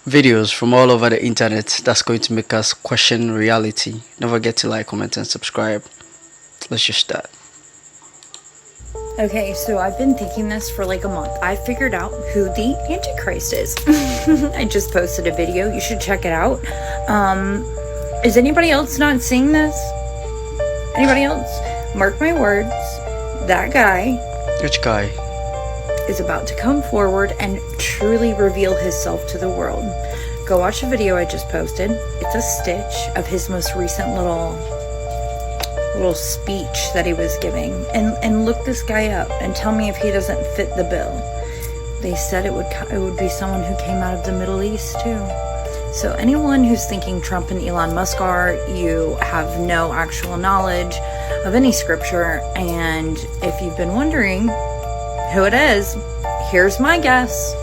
videos from all over the internet that's going to make us question reality. Don't forget to like, comment, and subscribe. Let's just start. Okay, so I've been thinking this for like a month. I figured out who the Antichrist is. I just posted a video. You should check it out. Is anybody else not seeing this? Anybody else? Mark my words. That guy. Which guy? Is about to come forward and truly reveal himself to the world. Go watch the video I just posted. It's a stitch of his most recent little speech that he was giving, and look this guy up and tell me if he doesn't fit the bill. They said it would be someone who came out of the Middle East too. So anyone who's thinking Trump and Elon Musk are, you have no actual knowledge of any scripture, and if you've been wondering who it is, here's my guess.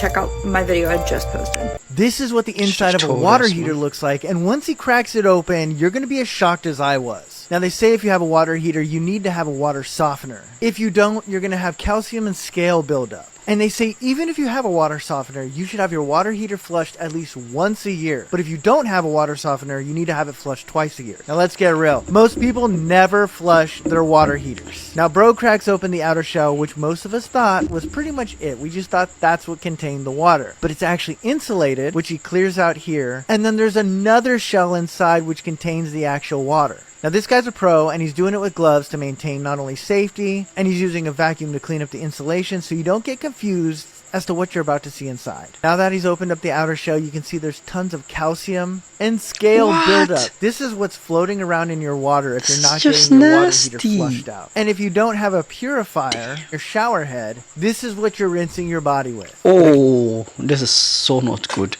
Check out my video I just posted. This is what the inside of a water heater looks like, and once he cracks it open, you're going to be as shocked as I was. Now, they say if you have a water heater, you need to have a water softener. If you don't, you're going to have calcium and scale buildup. And they say even if you have a water softener, you should have your water heater flushed at least once a year. But if you don't have a water softener, you need to have it flushed twice a year. Now, let's get real. Most people never flush their water heaters. Now, bro cracks open the outer shell, which most of us thought was pretty much it. We just thought that's what contained the water. But it's actually insulated, which he clears out here. And then there's another shell inside which contains the actual water. Now, this guy's a pro, and he's doing it with gloves to maintain not only safety, and he's using a vacuum to clean up the insulation so you don't get confused as to what you're about to see inside. Now that he's opened up the outer shell, you can see there's tons of calcium and scale buildup. This is what's floating around in your water if you're not getting your water heater flushed out. And if you don't have a purifier, your shower head, this is what you're rinsing your body with. Oh, this is so not good.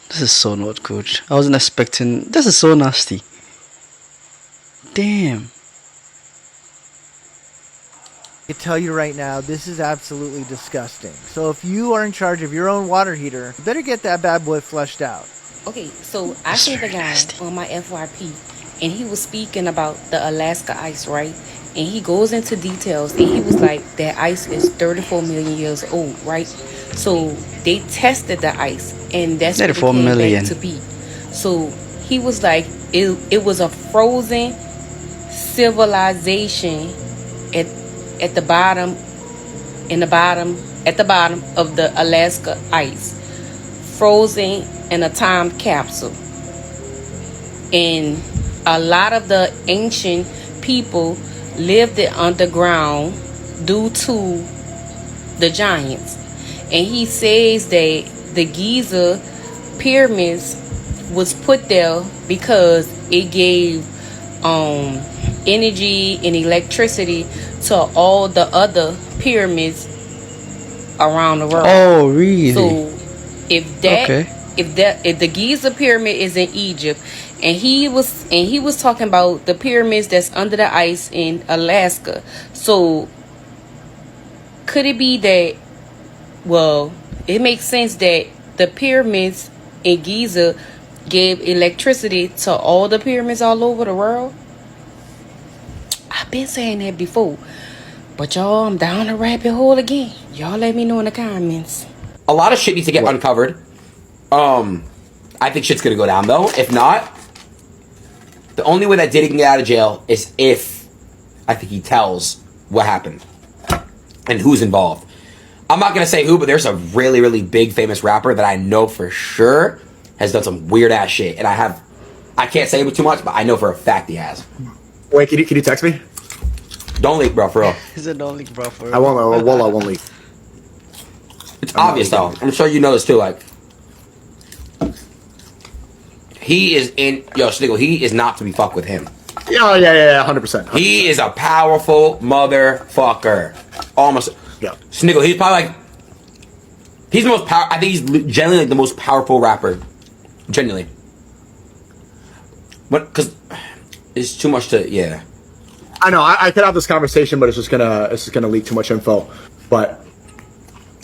This is so not good. I wasn't expecting. This is so nasty. Damn. I can tell you right now, this is absolutely disgusting. So if you are in charge of your own water heater, you better get that bad boy flushed out. Okay, so I see the guy on my FYP, and he was speaking about the Alaska ice, right? And he goes into details, and he was like, that ice is 34 million years old, right? So they tested the ice, and that's what it came back to be. So he was like, it was a frozen civilization at the bottom of the Alaska ice, frozen in a time capsule. And a lot of the ancient people lived it underground due to the giants. And he says that the Giza pyramids was put there because it gave energy and electricity to all the other pyramids around the world. Oh, really? So if the Giza pyramid is in Egypt, and he was talking about the pyramids that's under the ice in Alaska, so could it be that? Well, it makes sense that the pyramids in Giza gave electricity to all the pyramids all over the world. I've been saying that before, but y'all, I'm down the rabbit hole again. Y'all let me know in the comments. A lot of shit needs to get uncovered. I think shit's gonna go down though. If not, the only way that Diddy can get out of jail is if I think he tells what happened and who's involved. I'm not gonna say who, but there's a really, really big famous rapper that I know for sure has done some weird ass shit, and I can't say it too much, but I know for a fact he has. Wait, can you text me? Don't leak, bro, for real. Is it don't leak, bro, for real? I won't leak. It's obvious though. I'm sure you know this too. Like, he is in Sniggle. He is not to be fucked with him. Yeah, 100%. He is a powerful motherfucker. Almost. Yeah. Sniggle. He's probably like. He's the most power. I think he's genuinely like the most powerful rapper. Genuinely. What? Because it's too much to. Yeah. I know. I could have this conversation, but it's just gonna leak too much info. But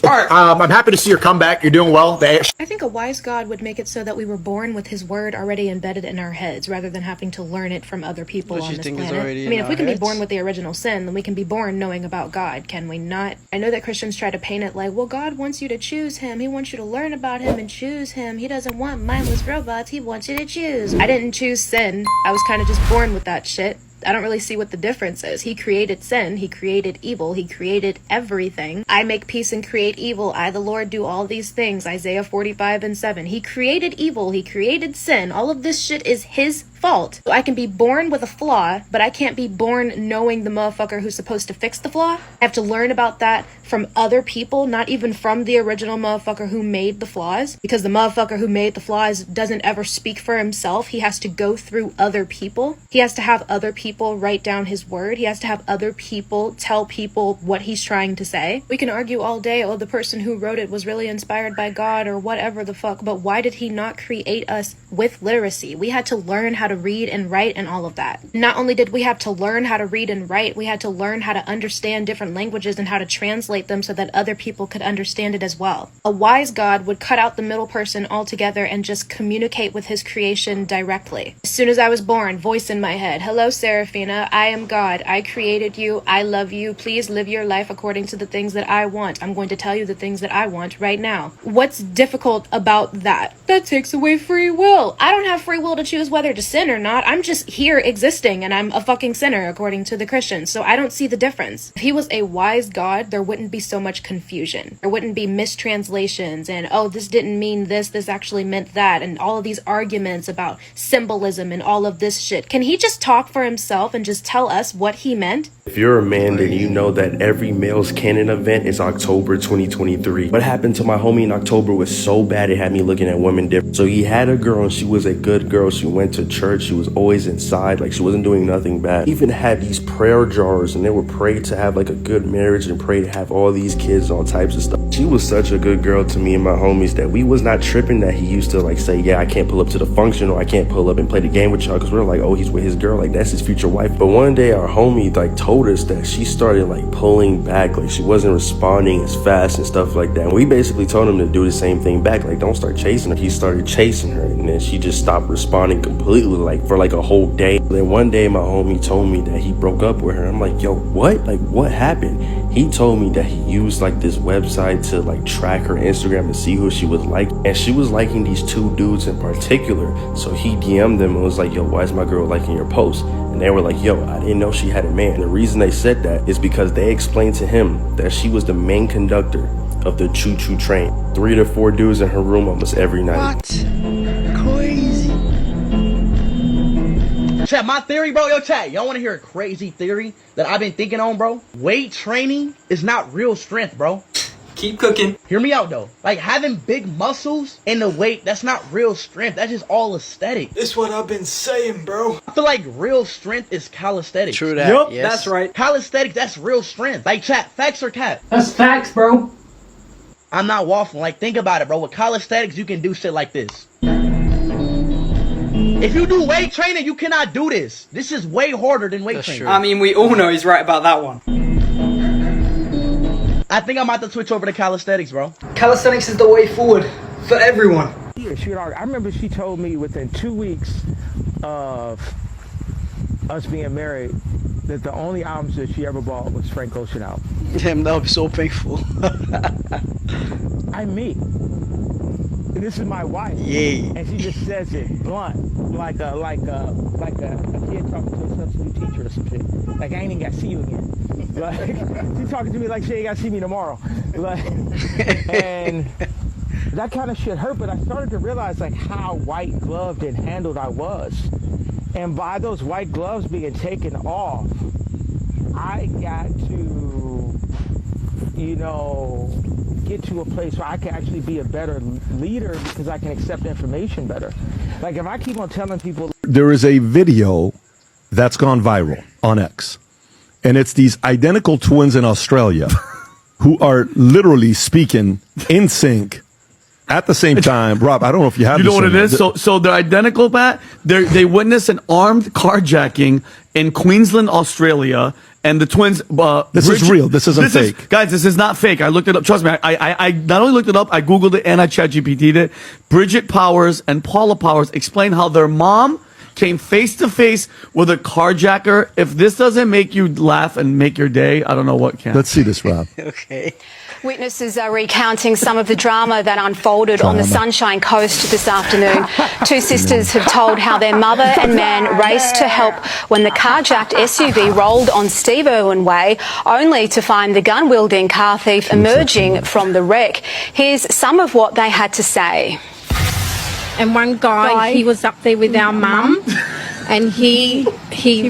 right. I'm happy to see your comeback. You're doing well. I think a wise God would make it so that we were born with his word already embedded in our heads rather than having to learn it from other people on this planet. I mean, if we can be born with the original sin, then we can be born knowing about God, can we not? I know that Christians try to paint it like, well, God wants you to choose him. He wants you to learn about him and choose him. He doesn't want mindless robots. He wants you to choose. I didn't choose sin. I was kind of just born with that shit. I don't really see what the difference is. He created sin. He created evil. He created everything. I make peace and create evil. I, the Lord, do all these things. Isaiah 45:7. He created evil. He created sin. All of this shit is his fault. So I can be born with a flaw, but I can't be born knowing the motherfucker who's supposed to fix the flaw. I have to learn about that from other people, not even from the original motherfucker who made the flaws, because the motherfucker who made the flaws doesn't ever speak for himself. He has to go through other people. He has to have other people write down his word. He has to have other people tell people what he's trying to say. We can argue all day, oh, the person who wrote it was really inspired by God or whatever the fuck, but why did he not create us with literacy? We had to learn how to read and write and all of that. Not only did we have to learn how to read and write, we had to learn how to understand different languages and how to translate them so that other people could understand it as well. A wise God would cut out the middle person altogether and just communicate with his creation directly. As soon as I was born, voice in my head, hello Seraphina, I am God. I created you. I love you. Please live your life according to the things that I want. I'm going to tell you the things that I want right now. What's difficult about that? That takes away free will. I don't have free will to choose whether to sin or not. I'm just here existing and I'm a fucking sinner according to the Christians. So I don't see the difference. If he was a wise God, there wouldn't be so much confusion. There wouldn't be mistranslations and, oh, this didn't mean this actually meant that, and all of these arguments about symbolism and all of this shit. Can he just talk for himself and just tell us what he meant? If you're a man, then you know that every male's canon event is October 2023. What happened to my homie in October was so bad it had me looking at women different. So he had a girl and she was a good girl. She went to church. She was always inside. Like she wasn't doing nothing bad. He even had these prayer jars and they would pray to have like a good marriage and pray to have all these kids, all types of stuff. She was such a good girl to me and my homies that we was not tripping that he used to like say, yeah, I can't pull up to the function or I can't pull up and play the game with y'all because we're like, oh, he's with his girl. Like that's his future wife. But one day our homie like told us that she started like pulling back, like she wasn't responding as fast and stuff like that. And we basically told him to do the same thing back, like don't start chasing her. He started chasing her and then she just stopped responding completely, like for like a whole day. Then one day my homie told me that he broke up with her. I'm like, yo, what? Like what happened? He told me that he used like this website to like track her Instagram and see who she was like, and she was liking these two dudes in particular. So he DM'd them and was like, yo, why is my girl liking your post? And they were like, yo, I didn't know she had a man. And the reason they said that is because they explained to him that she was the main conductor of the choo-choo train. 3 to 4 dudes in her room almost every night. What? Crazy. Chat, my theory, bro. Yo, chat, y'all want to hear a crazy theory that I've been thinking on, bro? Weight training is not real strength, bro. Keep cooking. Hear me out, though. Like, having big muscles and the weight, that's not real strength. That's just all aesthetic. It's what I've been saying, bro. I feel like real strength is calisthenics. True that. Yup, Yes. that's right. Calisthenics, that's real strength. Like, chat, facts or cap? That's facts, bro. I'm not waffling. Like, think about it, bro. With calisthenics, you can do shit like this. If you do weight training, you cannot do this. This is way harder than weight training. true. I mean, we all know he's right about that one. I think I'm about to switch over to calisthenics, bro. Calisthenics is the way forward for everyone. Yeah, sweetheart, I remember she told me within 2 weeks of us being married that the only albums that she ever bought was Frank Ocean album. Damn, that would be so painful. I'm me. And this is my wife. Yay. And she just says it blunt, like a kid talking to a substitute teacher or some shit. Like I ain't even got to see you again. Like she's talking to me like she ain't got to see me tomorrow. Like, and that kind of shit hurt. But I started to realize like how white gloved and handled I was, and by those white gloves being taken off, I got to, you know, get to a place where I can actually be a better leader because I can accept information better. Like if I keep on telling people. There is a video that's gone viral on X, and it's these identical twins in Australia who are literally speaking in sync At the same time, Rob, I don't know if you have. You know what it is? So they're identical, Pat. They witnessed an armed carjacking in Queensland, Australia, and the twins. This is real. This isn't fake, guys. This is not fake. I looked it up. Trust me. I not only looked it up, I googled it and I ChatGPT'd it. Bridget Powers and Paula Powers explain how their mom came face to face with a carjacker. If this doesn't make you laugh and make your day, I don't know what can. Let's see this, Rob. Okay. Witnesses are recounting some of the drama that unfolded on the Sunshine Coast this afternoon. Two sisters have told how their mother and man raced to help when the carjacked SUV rolled on Steve Irwin Way, only to find the gun-wielding car thief emerging from the wreck. Here's some of what they had to say. And one guy, he was up there with our mum, and he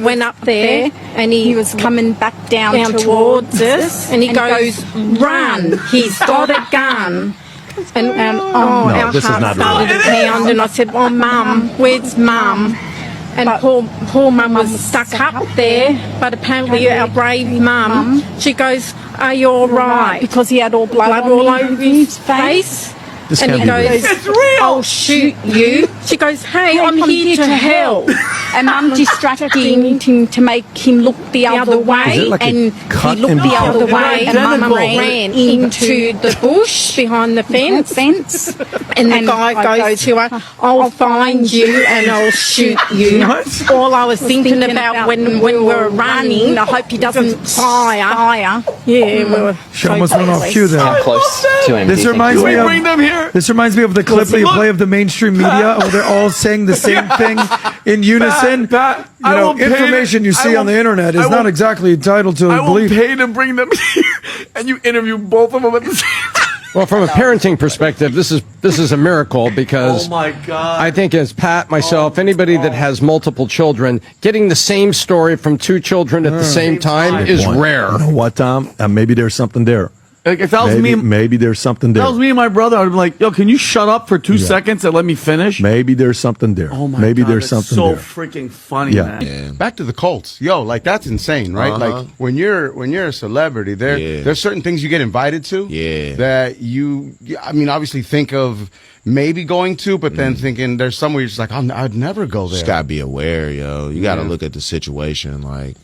went up there, and he was coming back down towards us, and he goes, "Run! He's got a gun!" And our heart started to pound, and I said, "Oh, Mum, where's Mum?" And poor Mum was stuck up there, but apparently our brave Mum, she goes, "Are you all right?" Because he had all blood all over his face. And he goes, "I'll shoot you." She goes, "Hey, I'm here to help." And Mum distracted him to make him look the other way, and he looked the other way, and Mum ran into the bush behind the fence. And the guy goes to her, "I'll find you and I'll shoot you." All I was thinking about when we were running, I hope he doesn't fire. Yeah, we were. She almost went off cue there. How close to him? This reminds me bring them here? This reminds me of the clip that you play of the mainstream media where they're all saying the same thing in unison. Pat, you know, information you see on the internet is not exactly entitled to I will belief. pay to bring them here, and you interview both of them at the same time. Well, from a parenting perspective, this is a miracle because oh my God. I think as Pat, myself, anybody that has multiple children, getting the same story from two children at the same time is rare. You know what, Tom? Maybe there's something there. Like if that was maybe there's something there. If that was me and my brother, I would be like, "Yo, can you shut up for 2 seconds and let me finish?" Maybe there's something there. Oh my maybe God, there's that's something so there. freaking funny, man. Yeah. Back to the Colts, yo, like that's insane, right? Like when you're a celebrity, there's certain things you get invited to, that I mean, obviously think of maybe going to, but then thinking there's somewhere you're just like, I'd never go there. Just gotta be aware, yo. You gotta look at the situation, like.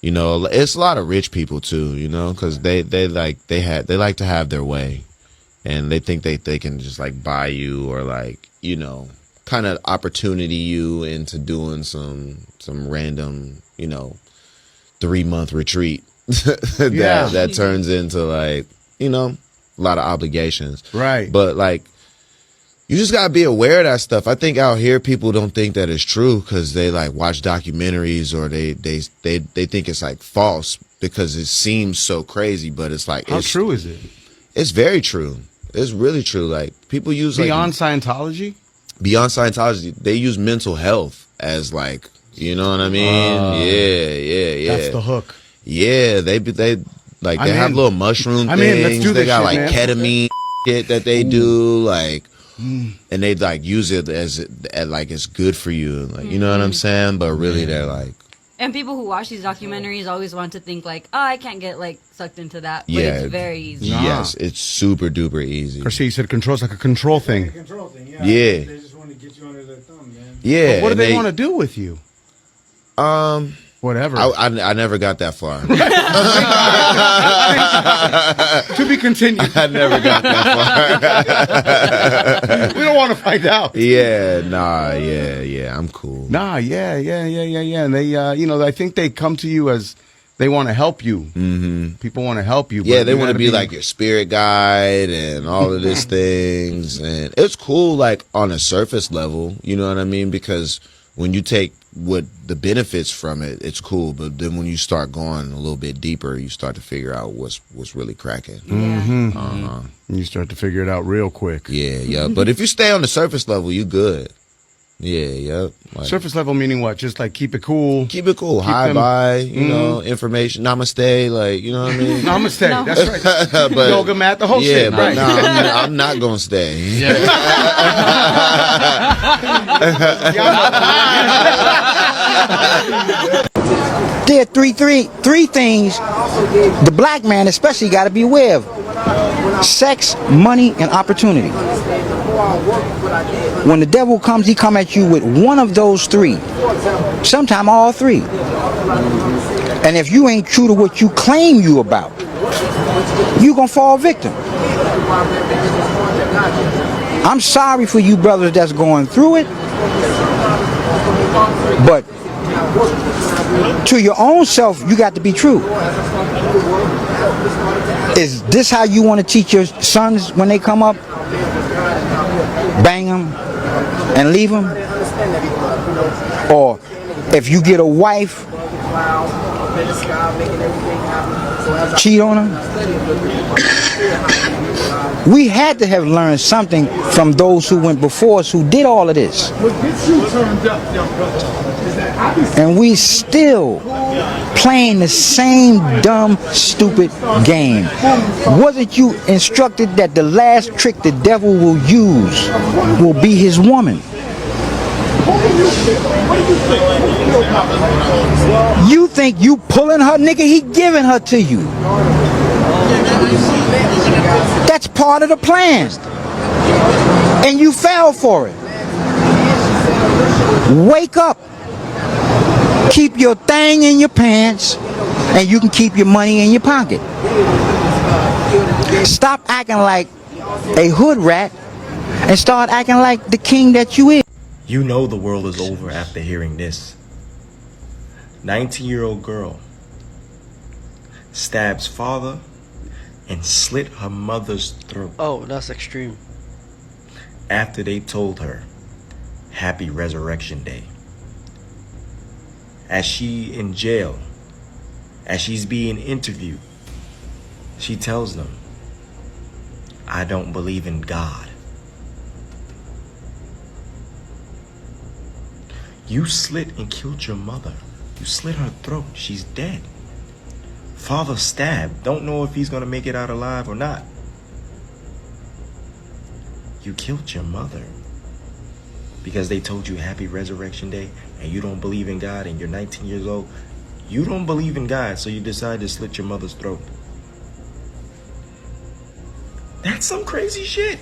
You know, it's a lot of rich people too, you know, because they like to have their way, and they think they can just like buy you or like, you know, kind of opportunity you into doing some random, you know, 3-month retreat that turns into like, you know, a lot of obligations, right? But like. You just gotta be aware of that stuff. I think out here people don't think that it's true because they like watch documentaries or they think it's like false because it seems so crazy. But it's like, how true is it? It's very true. It's really true. Like people use beyond Scientology. Beyond Scientology, they use mental health as like, you know what I mean? Yeah. That's the hook. Yeah, they have little mushroom things. Let's do they got shit, like man. ketamine shit that they do like. And they like use it as like it's good for you, like you know what I'm saying. But really, they're like. And people who watch these documentaries always want to think like, oh, I can't get like sucked into that, but Yeah, it's very easy. Yes, it's super duper easy. Garcia said control's like a control thing. Yeah. They just want to get you under their thumb, man. Yeah. But what do they want to do with you? Whatever. I never got that far. To be continued. I never got that far. We don't want to find out. Yeah, I'm cool. Yeah. And they, you know, I think they come to you as they want to help you. Mm-hmm. People want to help you. Yeah, they want to be like your spirit guide and all of these things. And it's cool, like on a surface level, you know what I mean? Because when you take what the benefits from it, it's cool. But then when you start going a little bit deeper, you start to figure out what's really cracking. Mm-hmm. You start to figure it out real quick. Yeah. But if you stay on the surface level, you good. Yeah. Like, surface level meaning what? Just like keep it cool. Keep it cool. Hi, bye. You know, information. Namaste. Like, you know what I mean? Namaste. No. That's right. But, yoga mat. The whole shit. But Right. no, I'm not gonna stay. There are three things the black man especially got to be aware of. Sex, money, and opportunity. When the devil comes, he come at you with one of those three. Sometime all three. And if you ain't true to what you claim you about, you gonna fall victim. I'm sorry for you brothers that's going through it, but to your own self, you got to be true. Is this how you want to teach your sons when they come up? Bang them and leave them? Or if you get a wife, cheat on them? We had to have learned something from those who went before us who did all of this. And we still playing the same dumb, stupid game. Wasn't you instructed that the last trick the devil will use will be his woman? You think you pulling her, nigga? He giving her to you. That's part of the plan. And you fell for it. Wake up. Keep your thing in your pants, and you can keep your money in your pocket. Stop acting like a hood rat and start acting like the king that you is. You know the world is over after hearing this. 19-year-old girl stabs father and slit her mother's throat. Oh, that's extreme. After they told her, Happy Resurrection Day. As she in jail, as she's being interviewed, she tells them, I don't believe in God. You slit and killed your mother. You slit her throat. She's dead. Father stabbed. Don't know if he's going to make it out alive or not. You killed your mother because they told you Happy Resurrection Day and you don't believe in God and you're 19 years old. You don't believe in God, so you decide to slit your mother's throat. That's some crazy shit.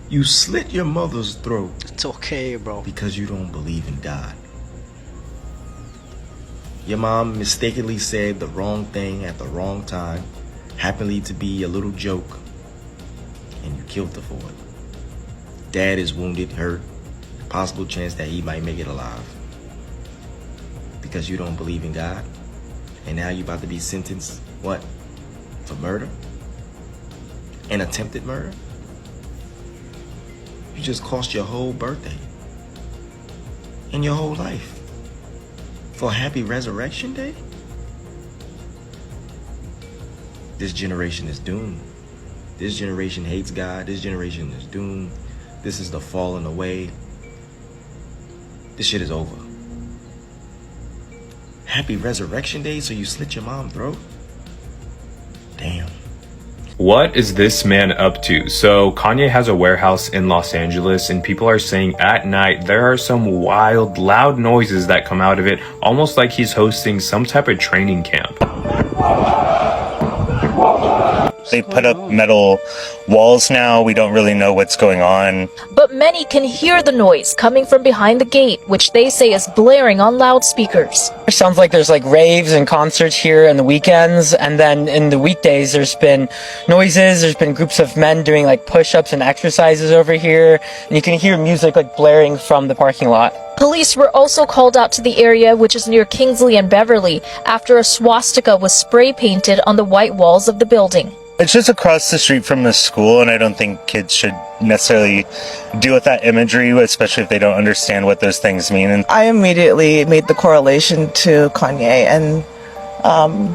You slit your mother's throat. It's okay, bro. Because you don't believe in God. Your mom mistakenly said the wrong thing at the wrong time, happened to be a little joke, and you killed her for it. Dad is wounded, hurt, possible chance that he might make it alive. Because you don't believe in God, and now you're about to be sentenced, what? For murder? And attempted murder? You just cost your whole birthday and your whole life for Happy Resurrection Day? This generation is doomed. This generation hates God. This generation is doomed. This is the falling away. This shit is over. Happy Resurrection Day, so you slit your mom's throat? Damn. What is this man up to? So Kanye has a warehouse in Los Angeles and people are saying at night there are some wild, loud noises that come out of it, almost like he's hosting some type of training camp. They put up metal walls now. We don't really know what's going on. But many can hear the noise coming from behind the gate, which they say is blaring on loudspeakers. It sounds like there's like raves and concerts here in the weekends, and then in the weekdays there's been noises, there's been groups of men doing like push-ups and exercises over here, and you can hear music like blaring from the parking lot. Police were also called out to the area, which is near Kingsley and Beverly, after a swastika was spray painted on the white walls of the building. It's just across the street from the school, and I don't think kids should necessarily deal with that imagery, especially if they don't understand what those things mean. And I immediately made the correlation to Kanye, and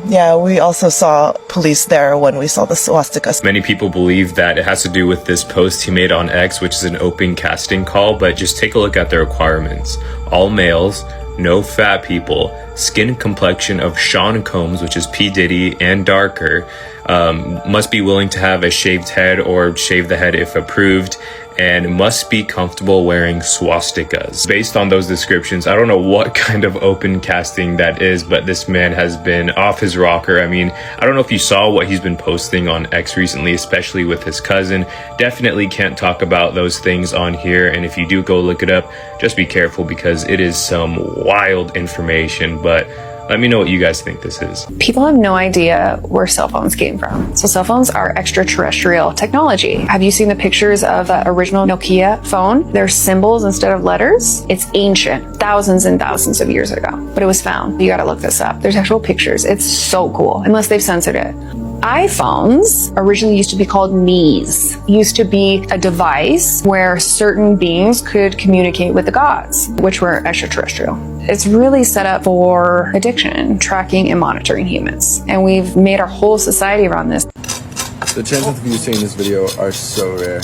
yeah, we also saw police there when we saw the swastika. Many people believe that it has to do with this post he made on X, which is an open casting call, but just take a look at the requirements. All males, no fat people, skin complexion of Sean Combs, which is P. Diddy, and darker, Must be willing to have a shaved head or shave the head if approved, and must be comfortable wearing swastikas. Based on those descriptions, I don't know what kind of open casting that is, but this man has been off his rocker. I mean, I don't know if you saw what he's been posting on X recently, especially with his cousin. Definitely can't talk about those things on here, and if you do go look it up, just be careful because it is some wild information, but let me know what you guys think this is. People have no idea where cell phones came from. So cell phones are extraterrestrial technology. Have you seen the pictures of the original Nokia phone? They're symbols instead of letters. It's ancient, thousands and thousands of years ago, but it was found. You gotta look this up. There's actual pictures. It's so cool, unless they've censored it. iPhones originally used to be called Me's. Used to be a device where certain beings could communicate with the gods, which were extraterrestrial. It's really set up for addiction, tracking and monitoring humans. And we've made our whole society around this. The chances of you seeing this video are so rare.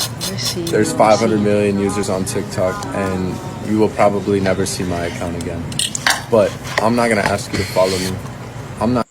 There's 500 million users on TikTok, and you will probably never see my account again. But I'm not gonna ask you to follow me. I'm not.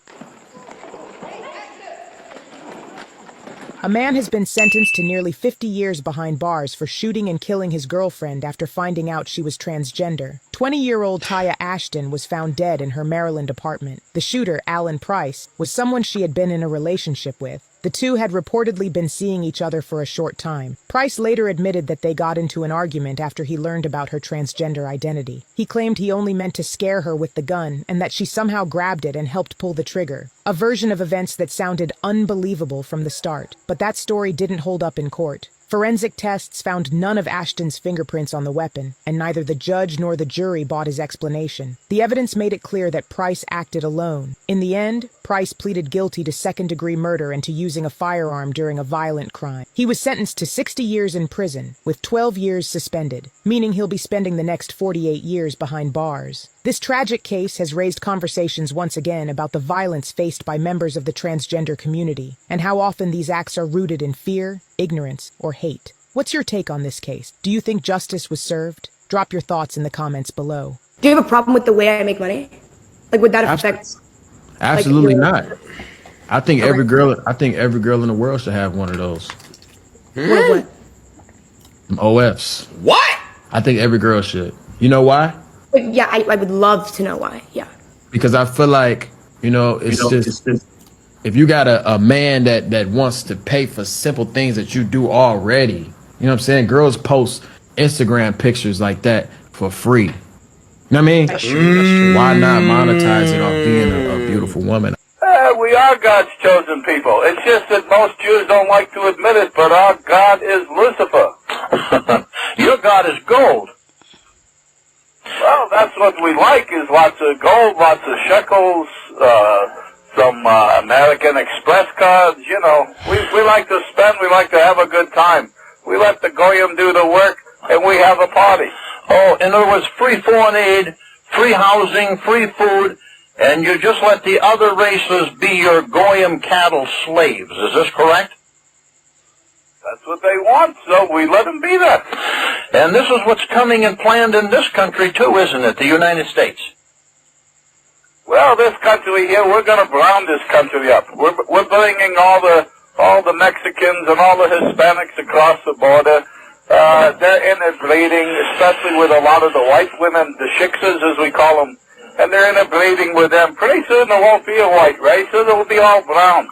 A man has been sentenced to nearly 50 years behind bars for shooting and killing his girlfriend after finding out she was transgender. 20-year-old Taya Ashton was found dead in her Maryland apartment. The shooter, Alan Price, was someone she had been in a relationship with. The two had reportedly been seeing each other for a short time. Price later admitted that they got into an argument after he learned about her transgender identity. He claimed he only meant to scare her with the gun and that she somehow grabbed it and helped pull the trigger. A version of events that sounded unbelievable from the start. But that story didn't hold up in court. Forensic tests found none of Ashton's fingerprints on the weapon, and neither the judge nor the jury bought his explanation. The evidence made it clear that Price acted alone. In the end, Price pleaded guilty to second-degree murder and to using a firearm during a violent crime. He was sentenced to 60 years in prison, with 12 years suspended, meaning he'll be spending the next 48 years behind bars. This tragic case has raised conversations once again about the violence faced by members of the transgender community, and how often these acts are rooted in fear, ignorance, or hate. What's your take on this case? Do you think justice was served? Drop your thoughts in the comments below. Do you have a problem with the way I make money? Like, would that affect? Absolutely not. I think every girl in the world should have one of those. What? Them OFs. What? I think every girl should. You know why? But yeah, I would love to know why. Yeah. Because I feel like, it's just if you got a man that wants to pay for simple things that you do already, you know what I'm saying? Girls post Instagram pictures like that for free. You know what I mean? That's true. Why not monetize it off being a beautiful woman? We are God's chosen people. It's just that most Jews don't like to admit it, but our God is Lucifer. Your God is gold. Well, that's what we like, is lots of gold, lots of shekels, some American Express cards, We like to spend, we like to have a good time. We let the Goyim do the work, and we have a party. Oh, in other words, free foreign aid, free housing, free food, and you just let the other races be your Goyim cattle slaves. Is this correct? That's what they want, so we let them be that. And this is what's coming and planned in this country too, isn't it? The United States. Well, this country here, we're going to brown this country up. We're bringing all the Mexicans and all the Hispanics across the border. They're interbreeding, especially with a lot of the white women, the shiksas as we call them, and they're interbreeding with them. Pretty soon there won't be a white race, so they'll be all brown.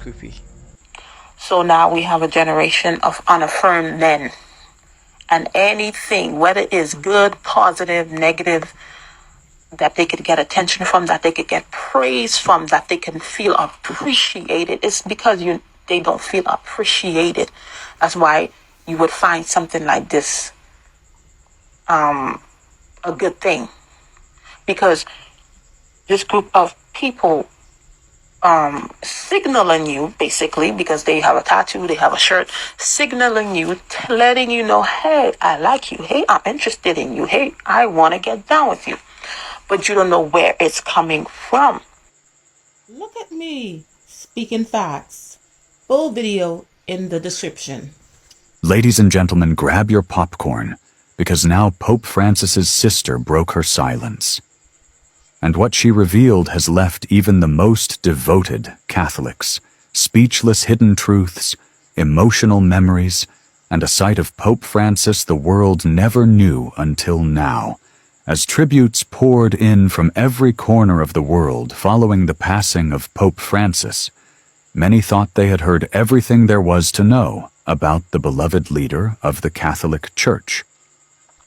Creepy. So now we have a generation of unaffirmed men and anything, whether it's good, positive, negative, that they could get attention from, that they could get praise from, that they can feel appreciated. It's because they don't feel appreciated. That's why you would find something like this a good thing. Because this group of people signaling you, basically, because they have a tattoo, they have a shirt, signaling you, letting you know, hey, I like you. Hey, I'm interested in you. Hey, I want to get down with you. But you don't know where it's coming from. Look at me speaking facts. Full video in the description. Ladies and gentlemen, grab your popcorn, because now Pope Francis's sister broke her silence. And what she revealed has left even the most devoted Catholics speechless hidden truths, emotional memories, and a side of Pope Francis the world never knew until now. As tributes poured in from every corner of the world following the passing of Pope Francis, many thought they had heard everything there was to know about the beloved leader of the Catholic Church.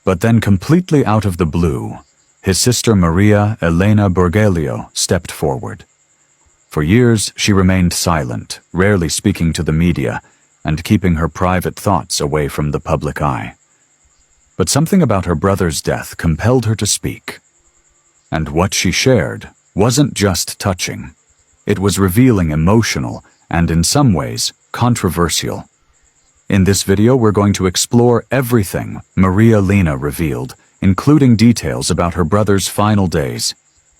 But then, completely out of the blue, his sister Maria Elena Bergoglio stepped forward. For years, she remained silent, rarely speaking to the media, and keeping her private thoughts away from the public eye. But something about her brother's death compelled her to speak. And what she shared wasn't just touching. It was revealing, emotional, and in some ways, controversial. In this video, we're going to explore everything Maria Elena revealed, including details about her brother's final days,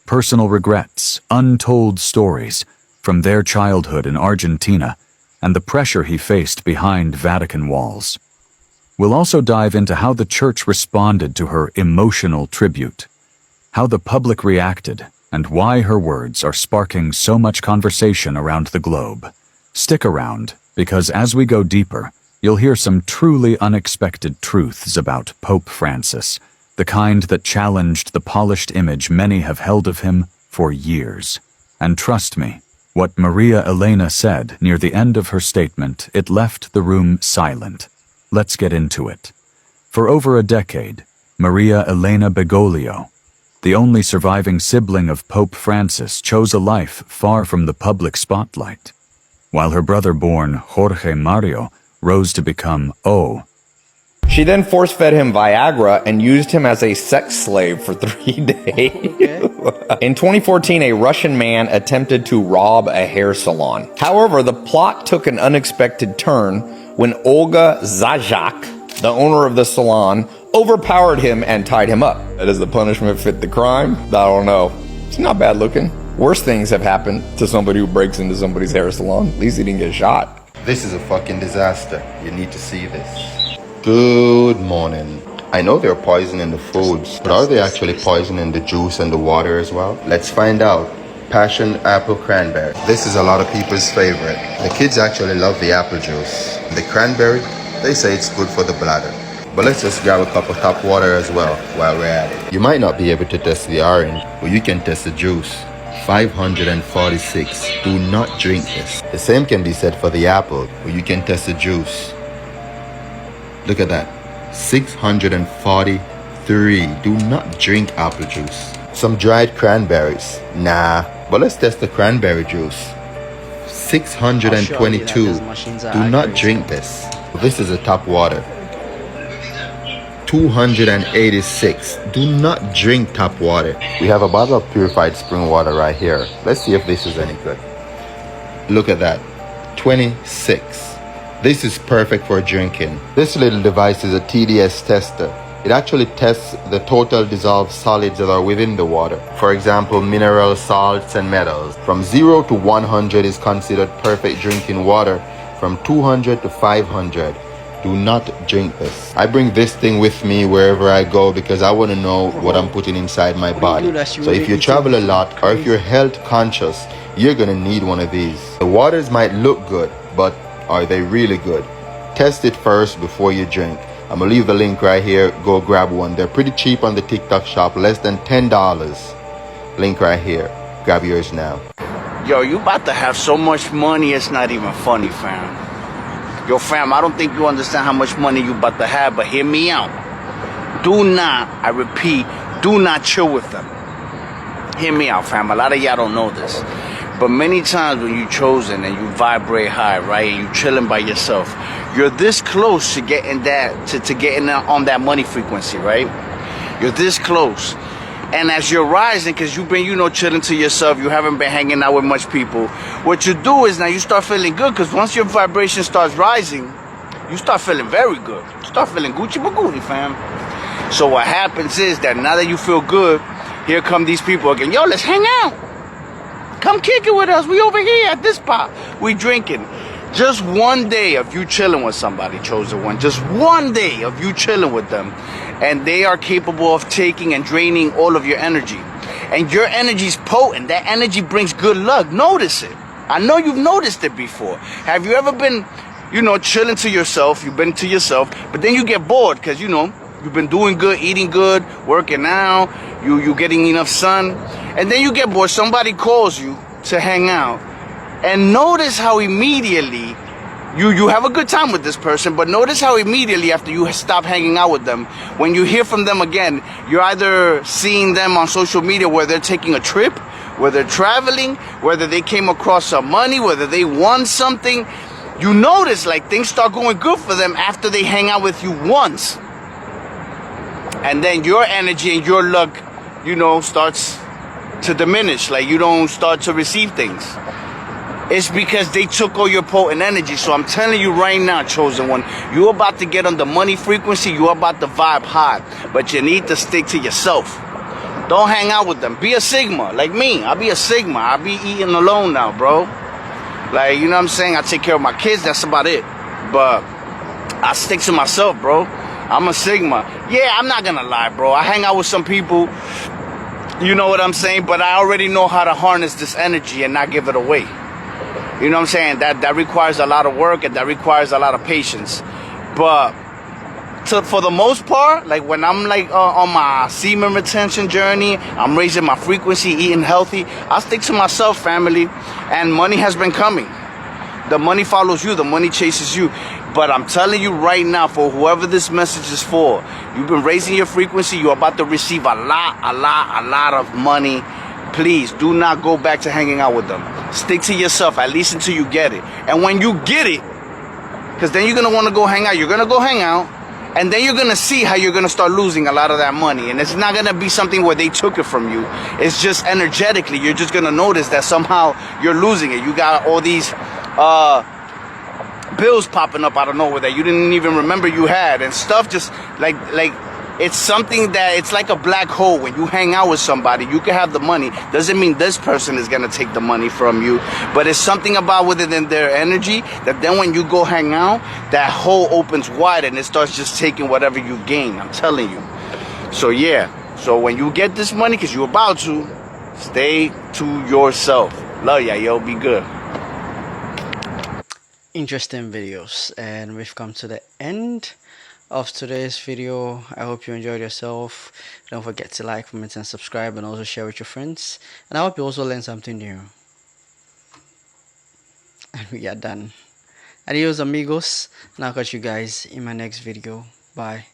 personal regrets, untold stories from their childhood in Argentina, and the pressure he faced behind Vatican walls. We'll also dive into how the church responded to her emotional tribute, how the public reacted, and why her words are sparking so much conversation around the globe. Stick around, because as we go deeper, you'll hear some truly unexpected truths about Pope Francis, the kind that challenged the polished image many have held of him for years. And trust me, what Maria Elena said near the end of her statement, it left the room silent. Let's get into it. For over a decade, Maria Elena Bergoglio, the only surviving sibling of Pope Francis, chose a life far from the public spotlight, while her brother-born Jorge Mario rose to become O. She then force-fed him Viagra and used him as a sex slave for 3 days. In 2014, a Russian man attempted to rob a hair salon. However, the plot took an unexpected turn when Olga Zajak, the owner of the salon, overpowered him and tied him up. Does the punishment fit the crime? I don't know. It's not bad looking. Worse things have happened to somebody who breaks into somebody's hair salon. At least he didn't get shot. This is a fucking disaster. You need to see this. Good morning. I know they're poisoning the foods, but are they actually poisoning the juice and the water as well? Let's find out. Passion apple cranberry. This is a lot of people's favorite. The kids actually love the apple juice. The cranberry, they say it's good for the bladder. But let's just grab a cup of tap water as well while we're at it. You might not be able to test the orange, but you can test the juice. 546. Do not drink this. The same can be said for the apple, but you can test the juice. Look at that. 643. Do not drink apple juice. Some dried cranberries. Nah. But let's test the cranberry juice. 622. Do not drink this. This is a tap water. 286. Do not drink tap water. We have a bottle of purified spring water right here. Let's see if this is any good. Look at that. 26. This is perfect for drinking. This little device is a TDS tester. It actually tests the total dissolved solids that are within the water. For example, mineral salts and metals. From 0 to 100 is considered perfect drinking water. From 200 to 500. Do not drink this. I bring this thing with me wherever I go because I want to know what I'm putting inside my body. So if you travel a lot or if you're health conscious, you're going to need one of these. The waters might look good, but are they really good? Test it first before you drink. I'm gonna leave the link right here. Go grab one. They're pretty cheap on the TikTok shop, less than $10. Link right here. Grab yours now. Yo, you about to have so much money, it's not even funny, fam. Yo, fam, I don't think you understand how much money you about to have, but hear me out. Do not, I repeat, do not chill with them. Hear me out, fam. A lot of y'all don't know this. But many times when you chosen and you vibrate high, right, and you chilling by yourself, you're this close to getting that, to getting on that money frequency, right? You're this close. And as you're rising, because you've been, chilling to yourself, you haven't been hanging out with much people, what you do is now you start feeling good, because once your vibration starts rising, you start feeling very good. You start feeling Gucci Bagooty, fam. So what happens is that now that you feel good, here come these people again. Yo, let's hang out. Come kick it with us. We over here at this spot. We drinking. Just one day of you chilling with somebody, chosen one. Just one day of you chilling with them. And they are capable of taking and draining all of your energy. And your energy's potent. That energy brings good luck. Notice it. I know you've noticed it before. Have you ever been, chilling to yourself? You've been to yourself. But then you get bored because, you've been doing good, eating good, working out. You getting enough sun. And then you get bored. Somebody calls you to hang out. And notice how immediately you have a good time with this person, but notice how immediately after you stop hanging out with them, when you hear from them again, you're either seeing them on social media where they're taking a trip, where they're traveling, whether they came across some money, whether they won something. You notice like things start going good for them after they hang out with you once. And then your energy and your luck, starts to diminish. Like you don't start to receive things. It's because they took all your potent energy. So I'm telling you right now, chosen one, you're about to get on the money frequency. You're about to vibe high. But you need to stick to yourself. Don't hang out with them. Be a Sigma. Like me. I'll be a Sigma. I'll be eating alone now, bro. Like, you know what I'm saying? I take care of my kids. That's about it. But I stick to myself, bro. I'm a Sigma. Yeah, I'm not gonna lie, bro. I hang out with some people. You know what I'm saying? But I already know how to harness this energy and not give it away. You know what I'm saying? That requires a lot of work and that requires a lot of patience. But for the most part, like when I'm like on my semen retention journey, I'm raising my frequency, eating healthy, I stick to myself, family. And money has been coming. The money follows you. The money chases you. But I'm telling you right now, for whoever this message is for, you've been raising your frequency. You're about to receive a lot of money. Please do not go back to hanging out with them. Stick to yourself, at least until you get it. And when you get it, because then you're going to want to go hang out. You're going to go hang out. And then you're going to see how you're going to start losing a lot of that money. And it's not going to be something where they took it from you. It's just energetically. You're just going to notice that somehow you're losing it. You got all these bills popping up out of nowhere that you didn't even remember you had. And stuff just like it's something that it's like a black hole. When you hang out with somebody, you can have the money. Doesn't mean this person is going to take the money from you. But it's something about within their energy that then when you go hang out, that hole opens wide and it starts just taking whatever you gain. I'm telling you. So yeah. So when you get this money, because you're about to, stay to yourself. Love ya, yo. Be good. Interesting videos. And we've come to the end of today's video. I hope you enjoyed yourself. Don't forget to like, comment, and subscribe, and also share with your friends. And I hope you also learned something new. And we are done. Adios, amigos. And I'll catch you guys in my next video. Bye.